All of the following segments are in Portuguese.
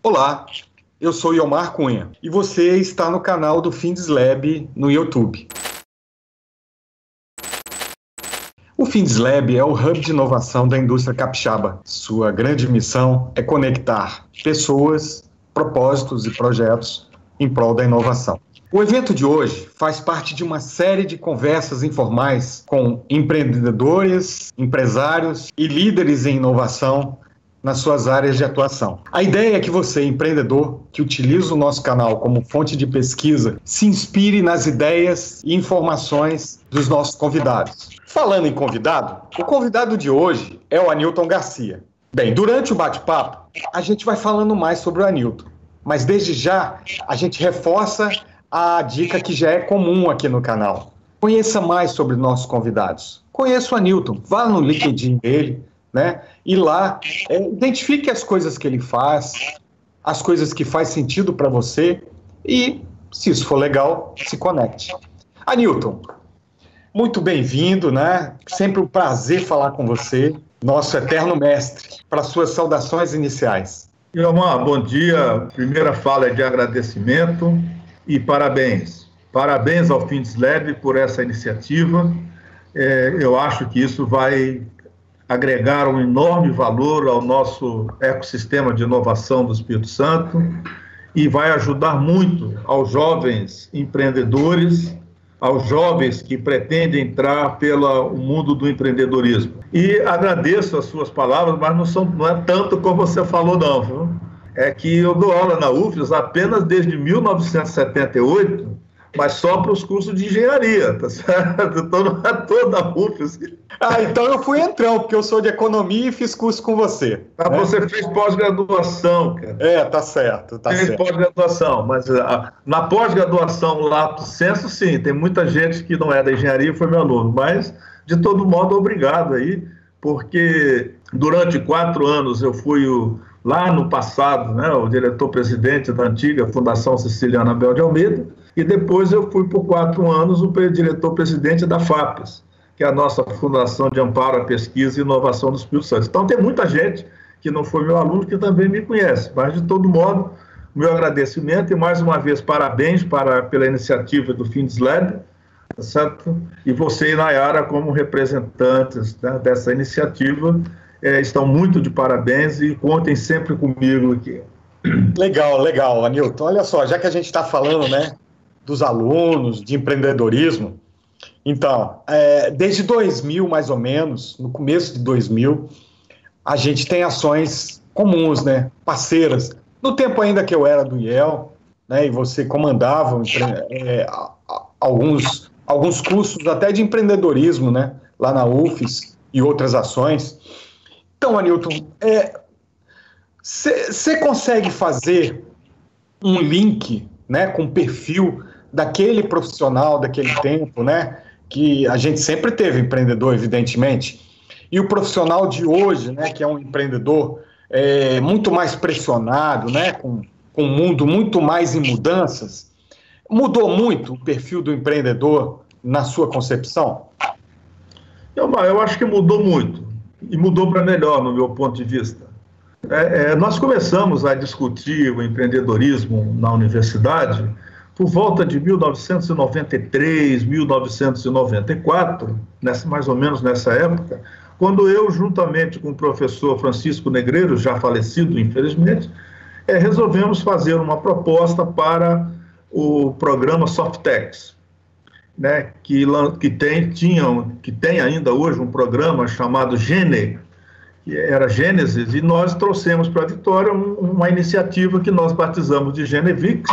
Olá, eu sou Iomar Cunha e você está no canal do FindesLab no YouTube. O FindesLab é o hub de inovação da indústria capixaba. Sua grande missão é conectar pessoas, propósitos e projetos em prol da inovação. O evento de hoje faz parte de uma série de conversas informais com empreendedores, empresários e líderes em inovação nas suas áreas de atuação. A ideia é que você, empreendedor, que utiliza o nosso canal como fonte de pesquisa, se inspire nas ideias e informações dos nossos convidados. Falando em convidado, o convidado de hoje é o Anilton Garcia. Bem, durante o bate-papo, a gente vai falando mais sobre o Anilton, mas desde já a gente reforça a dica que já é comum aqui no canal. Conheça mais sobre nossos convidados. Conheça o Anilton, vá no LinkedIn dele, né? E lá, identifique as coisas que ele faz, as coisas que faz sentido para você e, se isso for legal, se conecte. Anilton, muito bem-vindo, né? Sempre um prazer falar com você, nosso eterno mestre, para suas saudações iniciais. Iomar, bom dia. Primeira fala é de agradecimento e parabéns. Parabéns ao FindesLab por essa iniciativa. Eu acho que isso vai agregar um enorme valor ao nosso ecossistema de inovação do Espírito Santo e vai ajudar muito aos jovens empreendedores, aos jovens que pretendem entrar pelo mundo do empreendedorismo. E agradeço as suas palavras, mas não é tanto como você falou, não, viu? É que eu dou aula na UFES apenas desde 1978, mas só para os cursos de engenharia, tá certo? Então não é toda a UFES. Então eu fui entrão, porque eu sou de economia e fiz curso com você. Né? Você fez pós-graduação, cara. Tá certo, tá certo. Fez pós-graduação, mas na pós-graduação, lato sensu, sim, tem muita gente que não é da engenharia e foi meu aluno, mas, de todo modo, obrigado aí, porque durante 4 anos eu fui lá no passado, né, o diretor-presidente da antiga Fundação Ceciliana Abel de Almeida, e depois eu fui por 4 anos o diretor-presidente da FAPES, que é a nossa Fundação de Amparo à Pesquisa e Inovação do Espírito Santo. Então tem muita gente que não foi meu aluno que também me conhece, mas de todo modo, meu agradecimento e mais uma vez parabéns pela iniciativa do FindesLab, tá certo? E você e Nayara como representantes, né, dessa iniciativa, estão muito de parabéns e contem sempre comigo aqui. Legal, Anilton. Olha só, já que a gente está falando, né, dos alunos, de empreendedorismo, então, desde 2000, mais ou menos, no começo de 2000, a gente tem ações comuns, né, parceiras. No tempo ainda que eu era do IEL, né, e você comandava alguns cursos até de empreendedorismo, né, lá na UFES e outras ações. Então, Anilton, você consegue fazer um link, né, com o perfil daquele profissional daquele tempo, né, que a gente sempre teve empreendedor, evidentemente, e o profissional de hoje, né, que é um empreendedor muito mais pressionado, né, com um mundo muito mais em mudanças, mudou muito o perfil do empreendedor na sua concepção? Eu acho que mudou muito, e mudou para melhor, no meu ponto de vista. Nós começamos a discutir o empreendedorismo na universidade por volta de 1993, 1994, mais ou menos nessa época, quando eu, juntamente com o professor Francisco Negreiro, já falecido, infelizmente, resolvemos fazer uma proposta para o programa Softex, né, que tem ainda hoje um programa chamado GENE, que era Gênesis, e nós trouxemos para a Vitória uma iniciativa que nós batizamos de Genevix,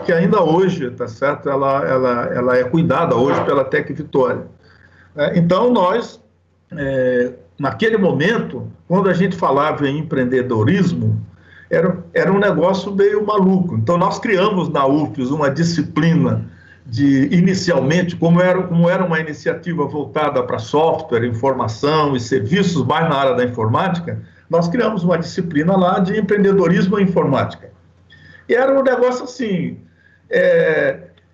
que ainda hoje, tá certo? Ela é cuidada hoje pela Tec Vitória. Então, nós, naquele momento, quando a gente falava em empreendedorismo, era um negócio meio maluco. Então, nós criamos na UFES uma disciplina inicialmente, como era uma iniciativa voltada para software, informação e serviços, mais na área da informática, nós criamos uma disciplina lá de empreendedorismo e informática. E era um negócio assim,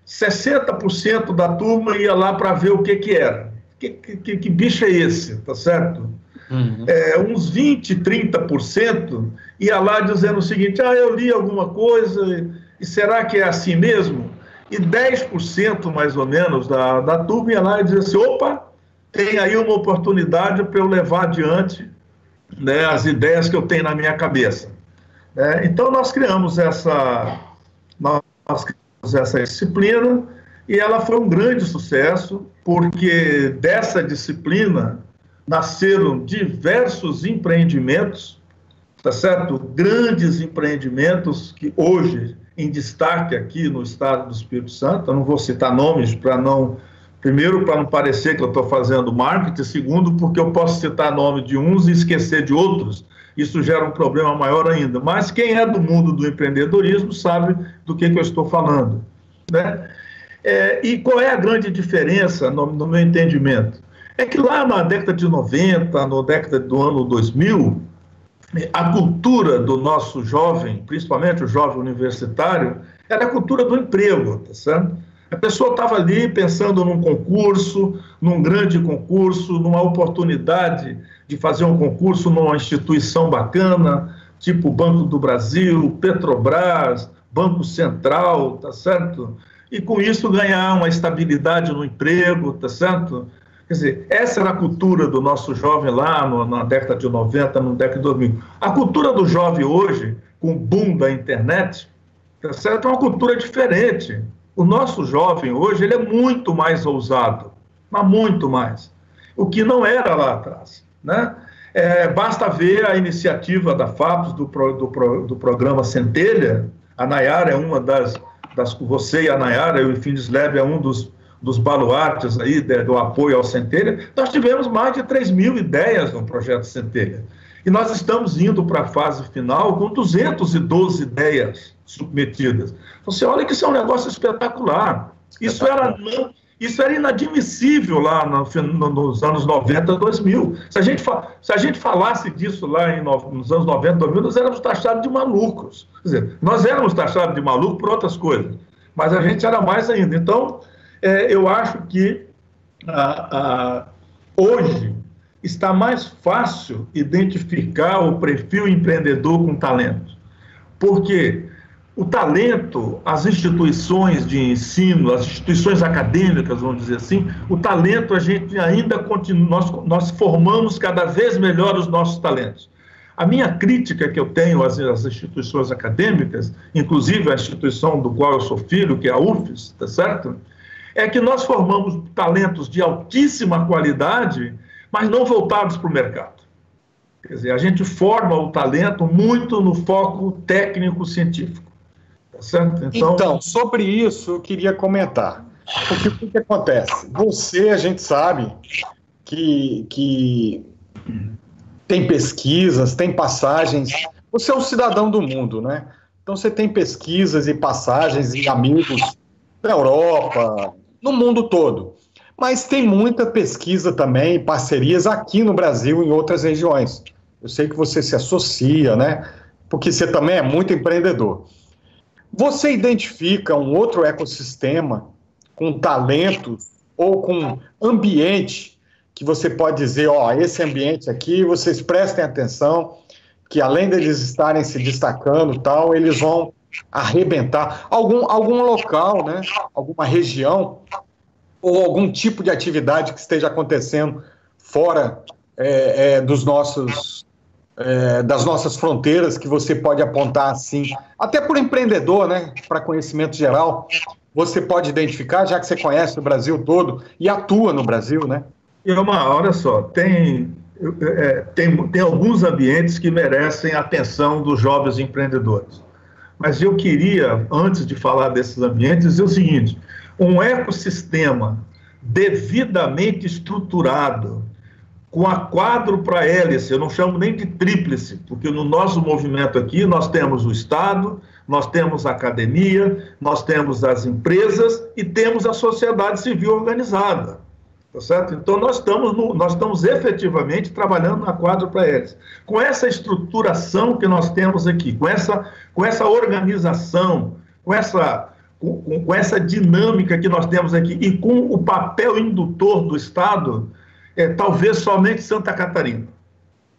60% da turma ia lá para ver o que era. Que bicho é esse, tá certo? Uns 20%, 30% ia lá dizendo o seguinte: eu li alguma coisa, e será que é assim mesmo? E 10% mais ou menos da turma ia lá e dizia assim: opa, tem aí uma oportunidade para eu levar adiante, né, as ideias que eu tenho na minha cabeça. Então nós criamos essa disciplina, e ela foi um grande sucesso, porque dessa disciplina nasceram diversos empreendimentos, tá certo? Grandes empreendimentos que hoje em destaque aqui no estado do Espírito Santo. Eu não vou citar nomes primeiro, para não parecer que eu estou fazendo marketing, segundo, porque eu posso citar nome de uns e esquecer de outros. Isso gera um problema maior ainda. Mas quem é do mundo do empreendedorismo sabe do que eu estou falando, né? E qual é a grande diferença, no meu entendimento? É que lá na década de 90, na década do ano 2000, a cultura do nosso jovem, principalmente o jovem universitário, era a cultura do emprego, tá certo? A pessoa estava ali pensando num concurso, num grande concurso, numa oportunidade de fazer um concurso numa instituição bacana, tipo Banco do Brasil, Petrobras, Banco Central, tá certo? E com isso ganhar uma estabilidade no emprego, tá certo? Quer dizer, essa era a cultura do nosso jovem lá na década de 90, na década de 2000. A cultura do jovem hoje, com o boom da internet, tá certo? É uma cultura diferente. O nosso jovem hoje, ele é muito mais ousado, mas muito mais. O que não era lá atrás, né? Basta ver a iniciativa da FAPES, do programa Centelha. A Nayara é uma você e a Nayara, e o Findesleb é um dos baluartes aí do apoio ao Centelha. Nós tivemos mais de 3.000 ideias no projeto Centelha. E nós estamos indo para a fase final com 212 ideias submetidas. Você olha que isso é um negócio espetacular. Isso era inadmissível lá nos anos 90, 2000. Se a gente falasse disso lá nos anos 90, 2000, nós éramos taxados de malucos. Quer dizer, nós éramos taxados de maluco por outras coisas, mas a gente era mais ainda. Então, eu acho que hoje está mais fácil identificar o perfil empreendedor com talento. Porque o talento, as instituições de ensino, as instituições acadêmicas, vamos dizer assim, o talento a gente ainda continua, nós formamos cada vez melhor os nossos talentos. A minha crítica que eu tenho às instituições acadêmicas, inclusive a instituição do qual eu sou filho, que é a UFES, tá certo? É que nós formamos talentos de altíssima qualidade, mas não voltados para o mercado. Quer dizer, a gente forma o talento muito no foco técnico-científico. Tá certo? Então, sobre isso eu queria comentar. Porque o que acontece? A gente sabe que tem pesquisas, tem passagens. Você é um cidadão do mundo, né? Então você tem pesquisas e passagens e amigos da Europa, no mundo todo. Mas tem muita pesquisa também, parcerias aqui no Brasil, em outras regiões. Eu sei que você se associa, né? Porque você também é muito empreendedor. Você identifica um outro ecossistema com talentos ou com ambiente que você pode dizer, esse ambiente aqui, vocês prestem atenção, que além deles estarem se destacando e tal, eles vão arrebentar. Algum local, né? Alguma região ou algum tipo de atividade que esteja acontecendo fora das nossas fronteiras, que você pode apontar assim, até por empreendedor, né, para conhecimento geral, você pode identificar, já que você conhece o Brasil todo e atua no Brasil, né? Olha só, tem alguns ambientes que merecem a atenção dos jovens empreendedores. Mas eu queria, antes de falar desses ambientes, dizer o seguinte: um ecossistema devidamente estruturado, com a quádrupla hélice, eu não chamo nem de tríplice, porque no nosso movimento aqui nós temos o Estado, nós temos a academia, nós temos as empresas e temos a sociedade civil organizada, tá certo? Então nós estamos efetivamente trabalhando na quádrupla hélice. Com essa estruturação que nós temos aqui, com essa organização, com essa dinâmica que nós temos aqui e com o papel indutor do Estado, talvez somente Santa Catarina.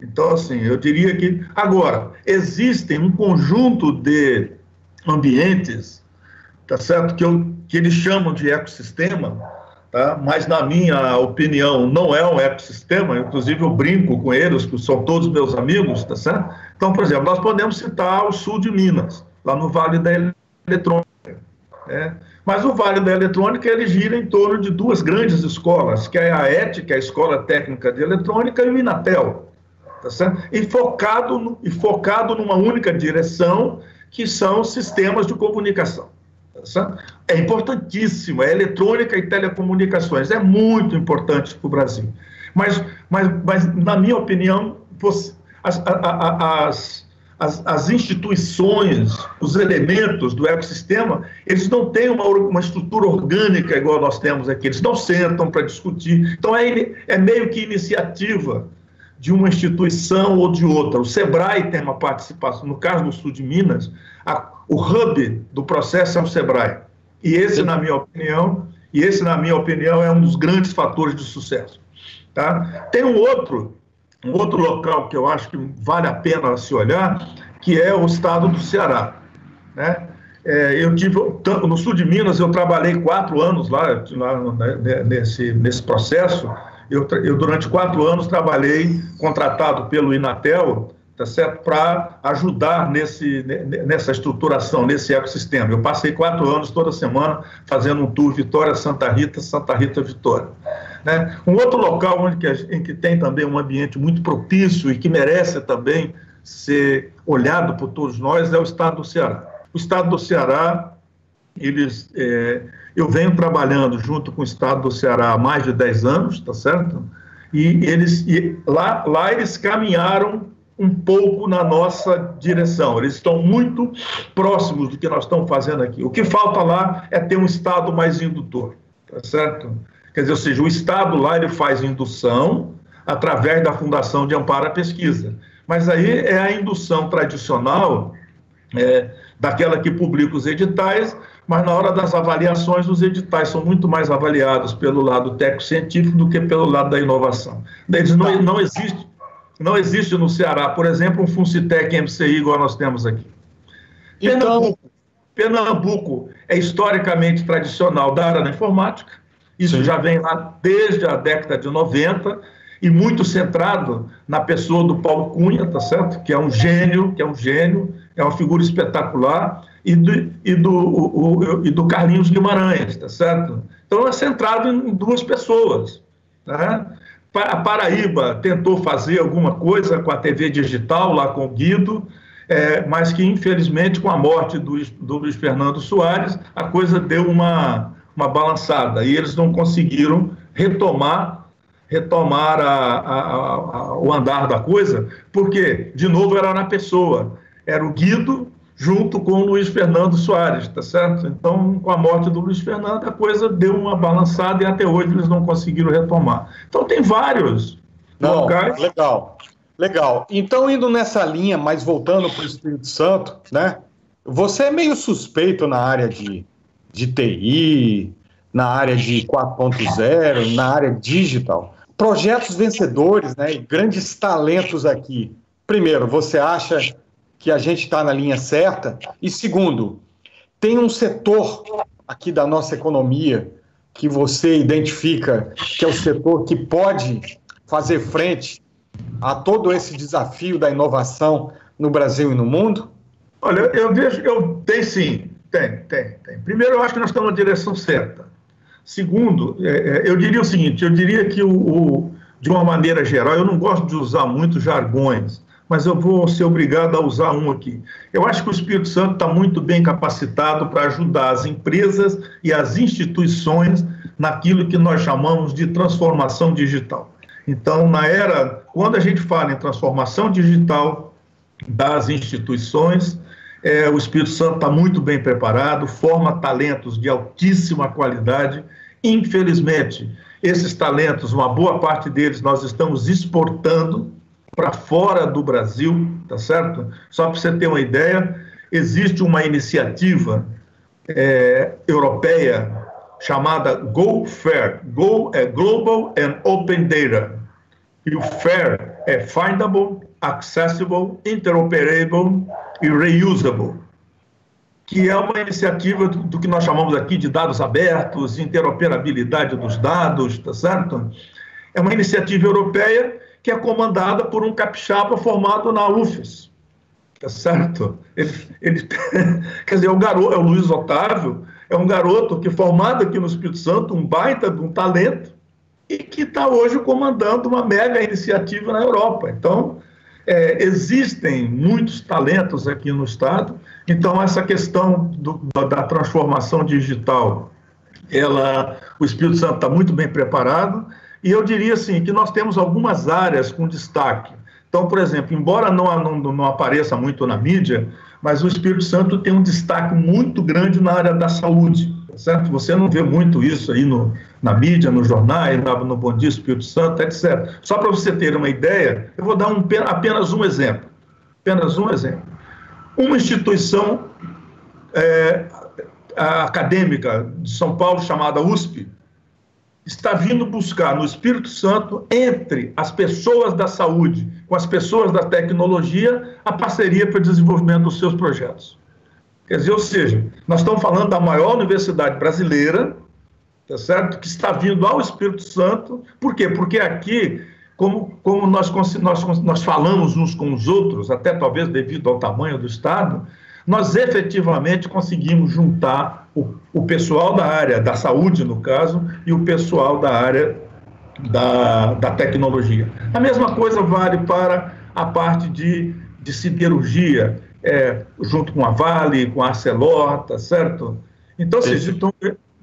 Então, assim, eu diria que... Agora, existem um conjunto de ambientes, tá certo? Que eles chamam de ecossistema, tá? Mas, na minha opinião, não é um ecossistema. Inclusive, eu brinco com eles, que são todos meus amigos, tá certo? Então, por exemplo, nós podemos citar o sul de Minas, lá no Vale da Eletrônica, né? Mas o Vale da Eletrônica, ele gira em torno de duas grandes escolas, que é a ET, que é a Escola Técnica de Eletrônica, e o Inatel, tá certo? E focado numa única direção, que são sistemas de comunicação. Tá certo? É importantíssimo, é eletrônica e telecomunicações, é muito importante para o Brasil. Mas, na minha opinião, as instituições, os elementos do ecossistema, eles não têm uma estrutura orgânica igual nós temos aqui, eles não sentam para discutir. Então, é meio que iniciativa de uma instituição ou de outra. O SEBRAE tem uma participação, no caso do sul de Minas, o hub do processo é o SEBRAE. E esse, na minha opinião, é um dos grandes fatores de sucesso. Tá? Tem um outro local que eu acho que vale a pena se olhar, que é o estado do Ceará, né? No sul de Minas, eu trabalhei 4 anos lá nesse processo. Eu, durante 4 anos, trabalhei contratado pelo Inatel, tá certo, para ajudar nessa estruturação, nesse ecossistema. Eu passei 4 anos toda semana fazendo um tour Vitória-Santa Rita-Vitória. Né? Um outro local em que tem também um ambiente muito propício e que merece também ser olhado por todos nós é o estado do Ceará. O estado do Ceará, eu venho trabalhando junto com o estado do Ceará há mais de 10 anos, tá certo? E lá eles caminharam um pouco na nossa direção. Eles estão muito próximos do que nós estamos fazendo aqui. O que falta lá é ter um estado mais indutor, tá certo? Quer dizer, ou seja, o estado lá ele faz indução através da Fundação de Amparo à Pesquisa. Mas aí é a indução tradicional, daquela que publica os editais, mas na hora das avaliações, os editais são muito mais avaliados pelo lado técnico-científico do que pelo lado da inovação. Não existe no Ceará, por exemplo, um Funcitec MCI igual nós temos aqui. Então... Pernambuco é historicamente tradicional da área da informática. Isso Sim. já vem lá desde a década de 90 e muito centrado na pessoa do Paulo Cunha, tá certo? Que é um gênio, é uma figura espetacular, e do Carlinhos Guimarães, tá certo? Então é centrado em 2 pessoas, né? A Paraíba tentou fazer alguma coisa com a TV digital, lá com o Guido, mas que, infelizmente, com a morte do Luiz Fernando Soares, a coisa deu uma balançada, e eles não conseguiram retomar o andar da coisa, porque, de novo, era na pessoa, era o Guido junto com o Luiz Fernando Soares, tá certo? Então, com a morte do Luiz Fernando, a coisa deu uma balançada e até hoje eles não conseguiram retomar. Então, tem vários locais... Legal. Então, indo nessa linha, mas voltando para o Espírito Santo, né? Você é meio suspeito na área de TI, na área de 4.0, na área digital. Projetos vencedores, né, e grandes talentos aqui. Primeiro, você acha que a gente está na linha certa? E segundo, tem um setor aqui da nossa economia que você identifica que é o setor que pode fazer frente a todo esse desafio da inovação no Brasil e no mundo? Olha, eu vejo que tem sim. Tem. Primeiro, eu acho que nós estamos na direção certa. Segundo, eu diria o seguinte, eu diria que, de uma maneira geral, eu não gosto de usar muito jargões, mas eu vou ser obrigado a usar um aqui. Eu acho que o Espírito Santo está muito bem capacitado para ajudar as empresas e as instituições naquilo que nós chamamos de transformação digital. Então, quando a gente fala em transformação digital das instituições, o Espírito Santo está muito bem preparado, forma talentos de altíssima qualidade. Infelizmente, esses talentos, uma boa parte deles, nós estamos exportando para fora do Brasil, tá certo? Só para você ter uma ideia, existe uma iniciativa europeia chamada GoFair. Go é Global and Open Data. E o FAIR é Findable, Accessible, Interoperable e Reusable, que é uma iniciativa do que nós chamamos aqui de dados abertos, interoperabilidade dos dados, tá certo? É uma iniciativa europeia que é comandada por um capixaba formado na UFES, tá certo? Quer dizer, é o Luiz Otávio, é um garoto que é formado aqui no Espírito Santo, um baita de um talento, e que está hoje comandando uma mega iniciativa na Europa. Então, existem muitos talentos aqui no Estado. Então, essa questão da transformação digital, o Espírito Santo está muito bem preparado, e eu diria assim, que nós temos algumas áreas com destaque. Então, por exemplo, embora não apareça muito na mídia, mas o Espírito Santo tem um destaque muito grande na área da saúde, certo? Você não vê muito isso aí na mídia, nos jornais, no Bom Dia Espírito Santo, etc. Só para você ter uma ideia, eu vou dar apenas um exemplo. Apenas um exemplo. Uma instituição acadêmica de São Paulo, chamada USP, está vindo buscar no Espírito Santo, entre as pessoas da saúde, com as pessoas da tecnologia, a parceria para o desenvolvimento dos seus projetos. Quer dizer, ou seja, nós estamos falando da maior universidade brasileira, tá certo? Que está vindo ao Espírito Santo. Por quê? Porque aqui, como nós falamos uns com os outros, até talvez devido ao tamanho do Estado, nós efetivamente conseguimos juntar o pessoal da área da saúde, no caso, e o pessoal da área da tecnologia. A mesma coisa vale para a parte de siderurgia, junto com a Vale, com a Arcelor, tá certo? Então,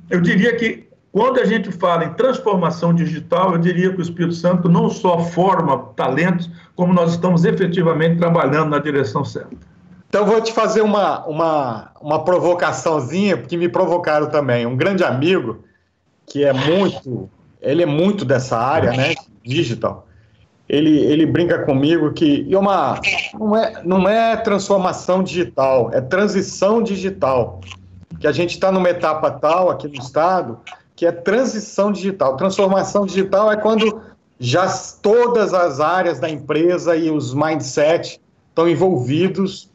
eu diria que quando a gente fala em transformação digital, eu diria que o Espírito Santo não só forma talentos, como nós estamos efetivamente trabalhando na direção certa. Então, vou te fazer uma provocaçãozinha, porque me provocaram também. Um grande amigo, que ele é muito dessa área, né, digital, ele brinca comigo que não é transformação digital, é transição digital. Que a gente está numa etapa tal aqui no Estado, que é transição digital. Transformação digital é quando já todas as áreas da empresa e os mindset estão envolvidos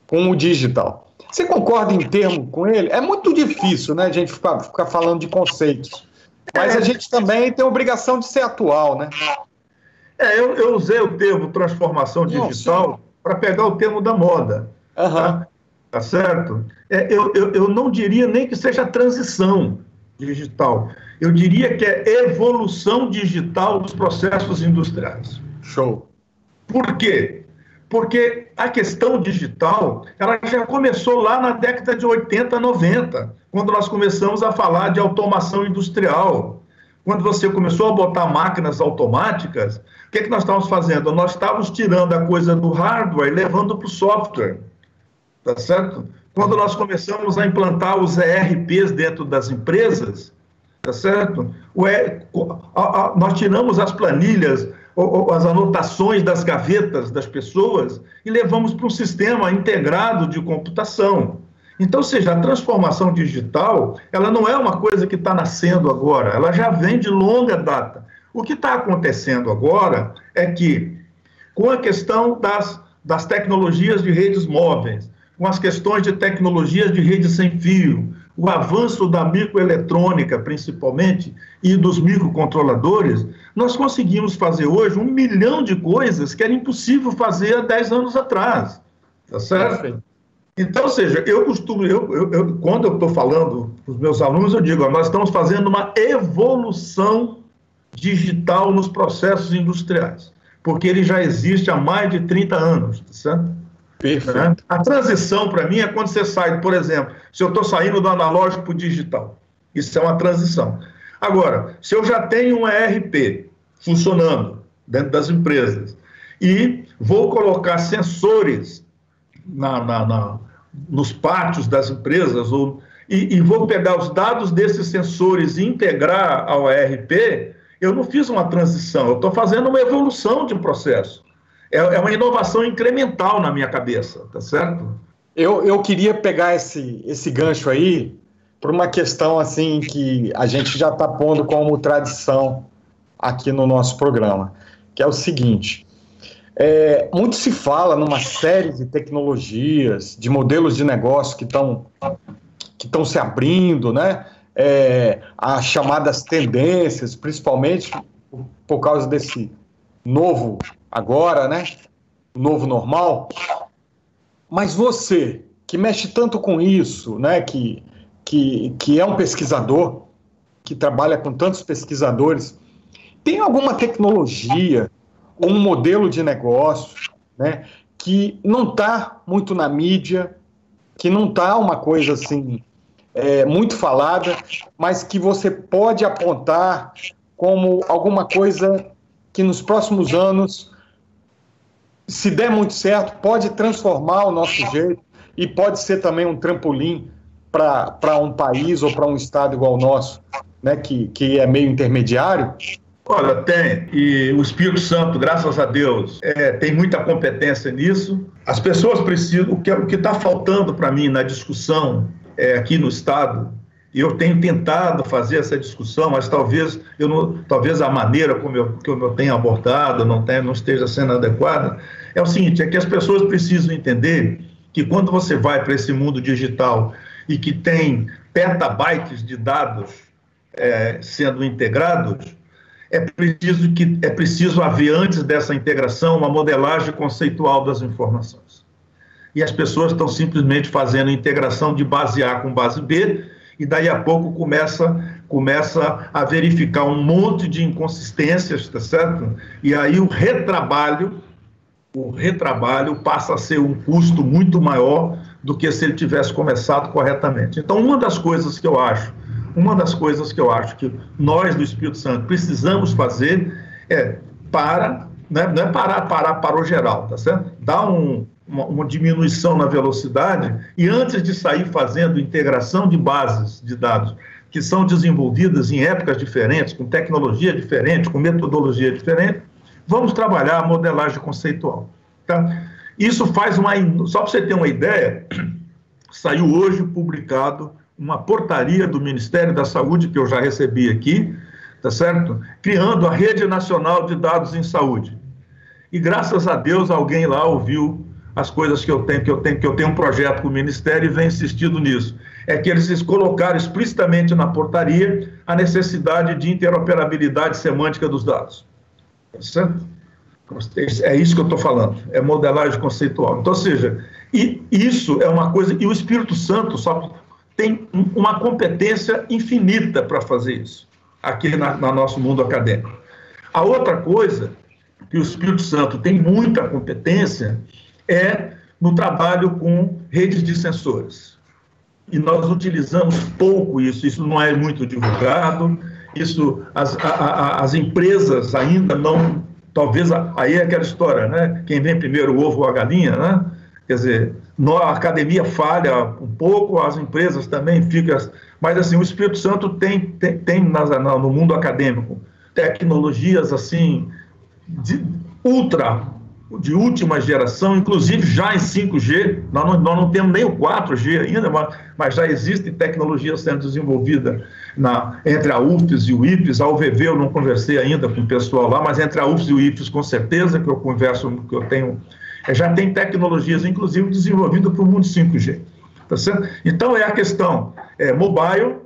com o digital. Você concorda em termo com ele? É muito difícil, né, a gente ficar falando de conceitos. Mas a gente também tem a obrigação de ser atual, né? Eu usei o termo transformação digital para pegar o termo da moda. Tá certo? Eu não diria nem que seja transição digital. Eu diria que é evolução digital dos processos industriais. Show. Por quê? Porque a questão digital, ela já começou lá na década de 80, 90, quando nós começamos a falar de automação industrial. Quando você começou a botar máquinas automáticas, o que nós estávamos fazendo? Nós estávamos tirando a coisa do hardware e levando para o software, tá certo? Quando nós começamos a implantar os ERPs dentro das empresas, tá certo? Nós tiramos as planilhas, as anotações das gavetas das pessoas e levamos para um sistema integrado de computação. Então, ou seja, a transformação digital, ela não é uma coisa que está nascendo agora, ela já vem de longa data. O que está acontecendo agora é que, com a questão das tecnologias de redes móveis, com as questões de tecnologias de rede sem fio, o avanço da microeletrônica, principalmente, e dos microcontroladores, nós conseguimos fazer hoje 1 milhão de coisas que era impossível fazer há 10 anos atrás, tá certo? Então, ou seja, quando eu estou falando para os meus alunos, eu digo, nós estamos fazendo uma evolução digital nos processos industriais, porque ele já existe há mais de 30 anos, tá certo? Perfeito. A transição, para mim, é quando você sai, por exemplo, se eu estou saindo do analógico para o digital. Isso é uma transição. Agora, se eu já tenho um ERP funcionando dentro das empresas e vou colocar sensores nos pátios das empresas e vou pegar os dados desses sensores e integrar ao ERP, eu não fiz uma transição, eu estou fazendo uma evolução de um processo. É uma inovação incremental na minha cabeça, tá certo? Eu queria pegar esse gancho aí por uma questão assim que a gente já está pondo como tradição aqui no nosso programa, que é o seguinte. Muito se fala numa série de tecnologias, de modelos de negócio que estão se abrindo, né? As chamadas tendências, principalmente por causa desse novo agora, né? Novo normal. Mas você, que mexe tanto com isso, né? Que é um pesquisador, que trabalha com tantos pesquisadores, tem alguma tecnologia ou um modelo de negócio, né, que não está muito na mídia, que não está uma coisa assim muito falada, mas que você pode apontar como alguma coisa que nos próximos anos, se der muito certo, pode transformar o nosso jeito e pode ser também um trampolim para um país ou para um estado igual ao nosso, né, que é meio intermediário? Olha, tem, e o Espírito Santo, graças a Deus, tem muita competência nisso. As pessoas precisam, o que está faltando para mim na discussão aqui no Estado, e eu tenho tentado fazer essa discussão, mas talvez a maneira como eu tenho abordado não esteja sendo adequada, é o seguinte, é que as pessoas precisam entender que quando você vai para esse mundo digital e que tem petabytes de dados sendo integrados, é preciso haver, antes dessa integração, uma modelagem conceitual das informações. E as pessoas estão simplesmente fazendo integração de base A com base B, e daí a pouco começa a verificar um monte de inconsistências, tá certo? E aí o retrabalho passa a ser um custo muito maior do que se ele tivesse começado corretamente. Então, uma das coisas que eu acho que nós do Espírito Santo precisamos fazer não é parar para o geral, tá certo? Dar uma diminuição na velocidade e antes de sair fazendo integração de bases de dados que são desenvolvidas em épocas diferentes, com tecnologia diferente, com metodologia diferente, vamos trabalhar a modelagem conceitual, tá? Isso faz só para você ter uma ideia, saiu hoje publicado uma portaria do Ministério da Saúde, que eu já recebi aqui, tá certo? Criando a Rede Nacional de Dados em Saúde. E graças a Deus alguém lá ouviu as coisas que eu tenho um projeto com o Ministério e venho insistindo nisso. É que eles colocaram explicitamente na portaria a necessidade de interoperabilidade semântica dos dados. Tá certo? É isso que eu estou falando, é modelagem conceitual. Então, ou seja, isso é uma coisa, e o Espírito Santo só tem uma competência infinita para fazer isso, aqui no nosso mundo acadêmico. A outra coisa que o Espírito Santo tem muita competência é no trabalho com redes de sensores. E nós utilizamos pouco isso não é muito divulgado, as empresas ainda não, talvez aí é aquela história, né? Quem vem primeiro, o ovo ou a galinha, né? Quer dizer, a academia falha um pouco, as empresas também ficam, mas assim, o Espírito Santo tem no mundo acadêmico tecnologias assim de última geração, inclusive já em 5G, nós não temos nem o 4G ainda, mas já existe tecnologia sendo desenvolvida entre a UFES e o IFES. A UVV eu não conversei ainda com o pessoal lá, mas entre a UFES e o IFES com certeza que eu converso, que eu tenho, já tem tecnologias inclusive desenvolvidas para o mundo 5G, tá certo? Então é a questão mobile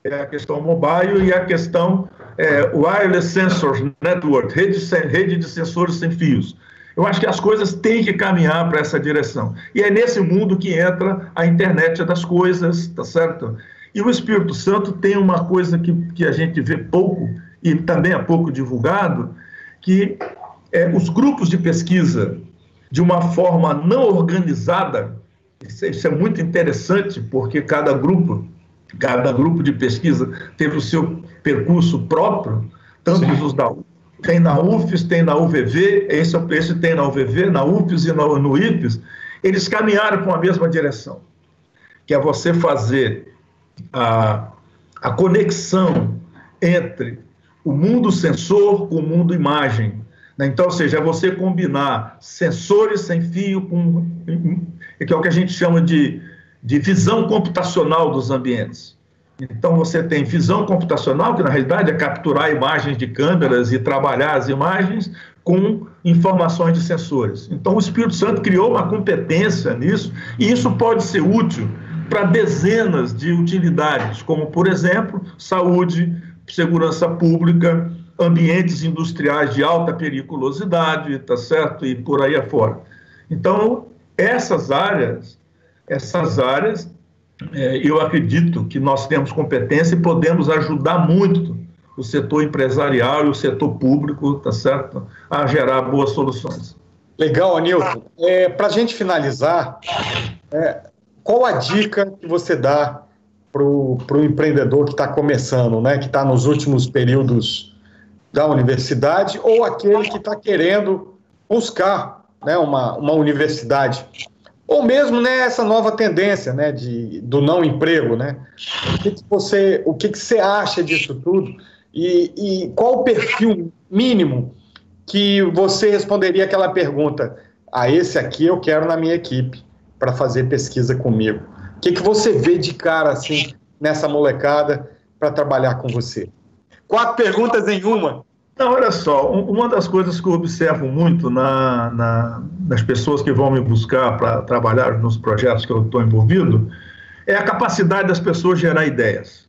e a questão wireless sensors network, rede de sensores sem fios. Eu acho que as coisas têm que caminhar para essa direção. E é nesse mundo que entra a internet das coisas, tá certo? E o Espírito Santo tem uma coisa que a gente vê pouco, e também é pouco divulgado, que os grupos de pesquisa, de uma forma não organizada, isso é muito interessante, porque cada grupo de pesquisa teve o seu percurso próprio, tanto os da tem na UFES, tem na UVV, esse tem na UVV, na UFES e no IFES, eles caminharam para a mesma direção, que é você fazer a conexão entre o mundo sensor com o mundo imagem, né? Então, ou seja, é você combinar sensores sem fio que é o que a gente chama de visão computacional dos ambientes. Então, você tem visão computacional, que na realidade é capturar imagens de câmeras e trabalhar as imagens, com informações de sensores. Então, o Espírito Santo criou uma competência nisso, e isso pode ser útil para dezenas de utilidades, como, por exemplo, saúde, segurança pública, ambientes industriais de alta periculosidade, tá certo? E por aí afora. Então, essas áreas, eu acredito que nós temos competência e podemos ajudar muito o setor empresarial e o setor público, tá certo? A gerar boas soluções. Legal, Anilton. Para a gente finalizar, qual a dica que você dá para o empreendedor que está começando, né, que está nos últimos períodos da universidade, ou aquele que está querendo buscar, né, uma universidade, ou mesmo, né, essa nova tendência, né, do não emprego, né? O que você acha disso tudo e qual o perfil mínimo que você responderia aquela pergunta: esse aqui eu quero na minha equipe para fazer pesquisa comigo? O que você vê de cara assim nessa molecada para trabalhar com você? 4 perguntas em uma. Não, olha só, uma das coisas que eu observo muito nas pessoas que vão me buscar para trabalhar nos projetos que eu estou envolvido é a capacidade das pessoas gerar ideias.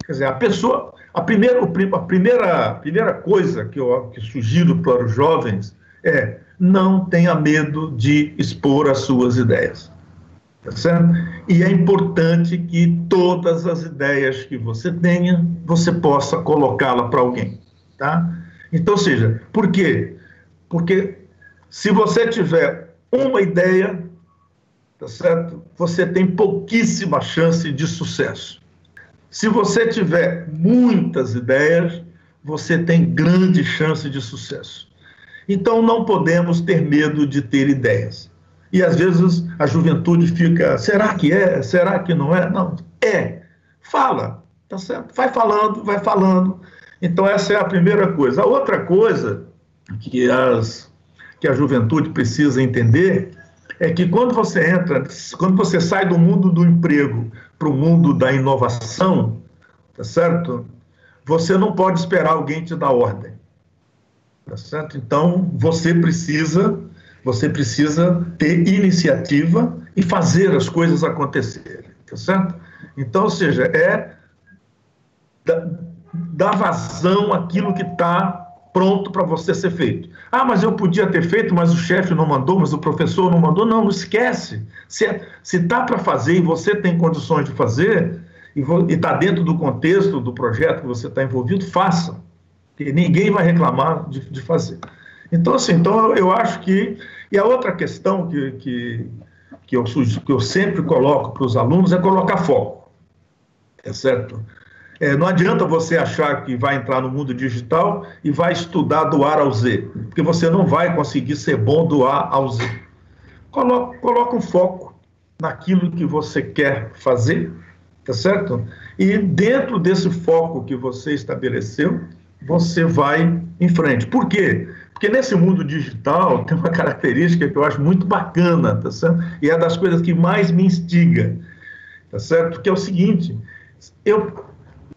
Quer dizer, a primeira coisa que sugiro para os jovens é: não tenha medo de expor as suas ideias. Tá certo? E é importante que todas as ideias que você tenha, você possa colocá-la para alguém. Tá? Então, seja, por quê? Porque se você tiver uma ideia, tá certo? Você tem pouquíssima chance de sucesso. Se você tiver muitas ideias, você tem grande chance de sucesso. Então, não podemos ter medo de ter ideias. E, às vezes, a juventude fica: será que é? Será que não é? Não, é. Fala, tá certo? Vai falando. Então, essa é a primeira coisa. A outra coisa que a juventude precisa entender é que quando você sai do mundo do emprego para o mundo da inovação, tá certo? Você não pode esperar alguém te dar ordem, tá certo? Então, você precisa ter iniciativa e fazer as coisas acontecerem, tá certo? Então, ou seja, dar vazão àquilo que está pronto para você ser feito. Mas eu podia ter feito, mas o chefe não mandou, mas o professor não mandou. Não esquece. Se está para fazer e você tem condições de fazer, e está dentro do contexto do projeto que você está envolvido, faça. Porque ninguém vai reclamar de fazer. Então, assim, eu acho que... E a outra questão que eu sempre coloco para os alunos é colocar foco. É certo? Não adianta você achar que vai entrar no mundo digital e vai estudar do A ao Z, porque você não vai conseguir ser bom do A ao Z. Coloca um foco naquilo que você quer fazer, tá certo? E dentro desse foco que você estabeleceu, você vai em frente. Por quê? Porque nesse mundo digital tem uma característica que eu acho muito bacana, tá certo? E é das coisas que mais me instiga, tá certo? Que é o seguinte: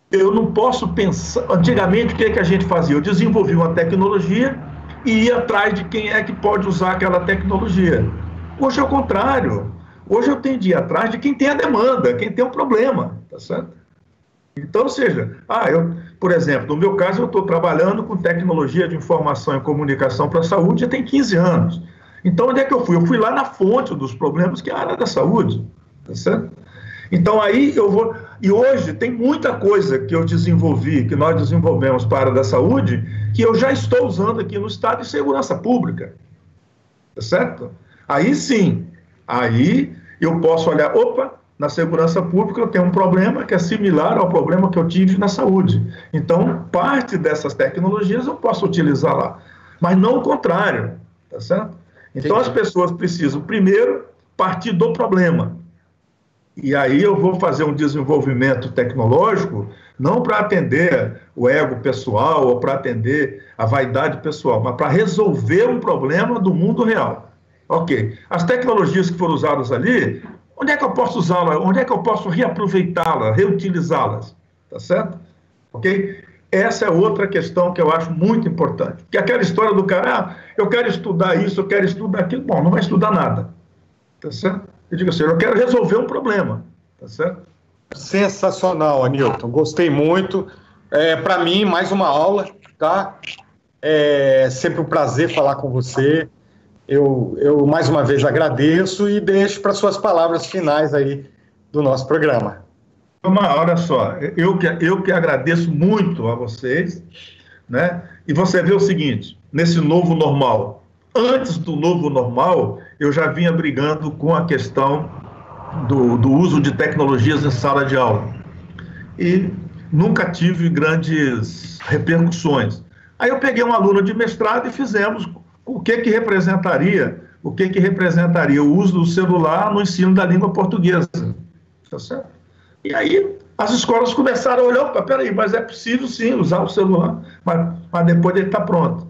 eu não posso pensar... Antigamente, o que a gente fazia? Eu desenvolvia uma tecnologia e ia atrás de quem é que pode usar aquela tecnologia. Hoje é o contrário. Hoje eu tenho de ir atrás de quem tem a demanda, quem tem o problema, tá certo? Então, ou seja, por exemplo, no meu caso, eu estou trabalhando com tecnologia de informação e comunicação para a saúde já tem 15 anos. Então, onde é que eu fui? Eu fui lá na fonte dos problemas, que é a área da saúde, tá certo? Então, aí eu vou... E hoje tem muita coisa que eu desenvolvi, que nós desenvolvemos para a área da saúde, que eu já estou usando aqui no Estado de Segurança Pública. Tá certo? Aí sim, aí eu posso olhar, na segurança pública eu tenho um problema que é similar ao problema que eu tive na saúde. Então, parte dessas tecnologias eu posso utilizar lá, mas não o contrário, tá certo? Então, as pessoas precisam, primeiro, partir do problema. E aí eu vou fazer um desenvolvimento tecnológico, não para atender o ego pessoal ou para atender a vaidade pessoal, mas para resolver um problema do mundo real. Ok. As tecnologias que foram usadas ali, onde é que eu posso usá-las? Onde é que eu posso reaproveitá-las, reutilizá-las? Tá certo? Ok? Essa é outra questão que eu acho muito importante. Porque aquela história do cara, eu quero estudar isso, eu quero estudar aquilo. Bom, não vai estudar nada. Tá certo? Eu digo assim, eu quero resolver um problema. Tá certo? Sensacional, Anilton. Gostei muito. Para mim, mais uma aula, tá? É sempre um prazer falar com você. Eu mais uma vez agradeço e deixo para suas palavras finais aí do nosso programa. Olha só, eu que agradeço muito a vocês, né? E você vê o seguinte, nesse novo normal, antes do novo normal, eu já vinha brigando com a questão do uso de tecnologias em sala de aula. E nunca tive grandes repercussões. Aí eu peguei uma aluna de mestrado e fizemos o que representaria o uso do celular no ensino da língua portuguesa. Tá certo? E aí as escolas começaram a olhar, opa, peraí, mas é possível sim usar o celular, mas depois ele está pronto.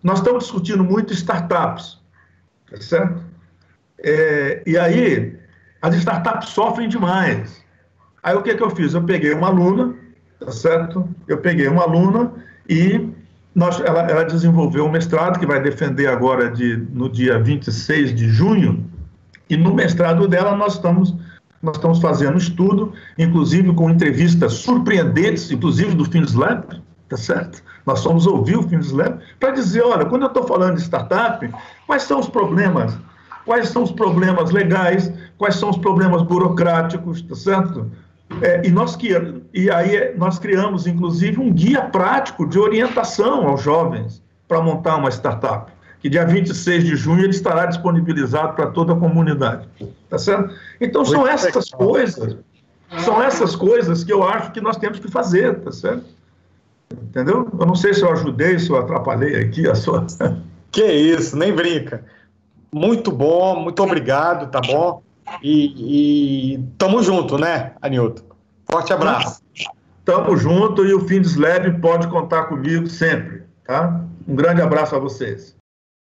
Nós estamos discutindo muito startups, tá certo? E aí as startups sofrem demais. Aí o que eu fiz? Eu peguei uma aluna, tá certo? Eu peguei uma aluna e ela desenvolveu um mestrado que vai defender agora no dia 26 de junho, e no mestrado dela nós estamos fazendo um estudo, inclusive com entrevistas surpreendentes, inclusive do FINESLAB, tá certo? Nós fomos ouvir o FINESLAB para dizer, olha, quando eu estou falando de startup, quais são os problemas? Quais são os problemas legais? Quais são os problemas burocráticos, tá certo? E aí nós criamos, inclusive, um guia prático de orientação aos jovens para montar uma startup, que dia 26 de junho ele estará disponibilizado para toda a comunidade, tá certo? Então são essas coisas que eu acho que nós temos que fazer, tá certo? Entendeu? Eu não sei se eu ajudei, se eu atrapalhei aqui a sua... Que isso, nem brinca. Muito bom, muito obrigado, tá bom? E tamo junto, né, Anilton? Forte abraço. Tamo junto, e o FINESLAB pode contar comigo sempre, tá? Um grande abraço a vocês.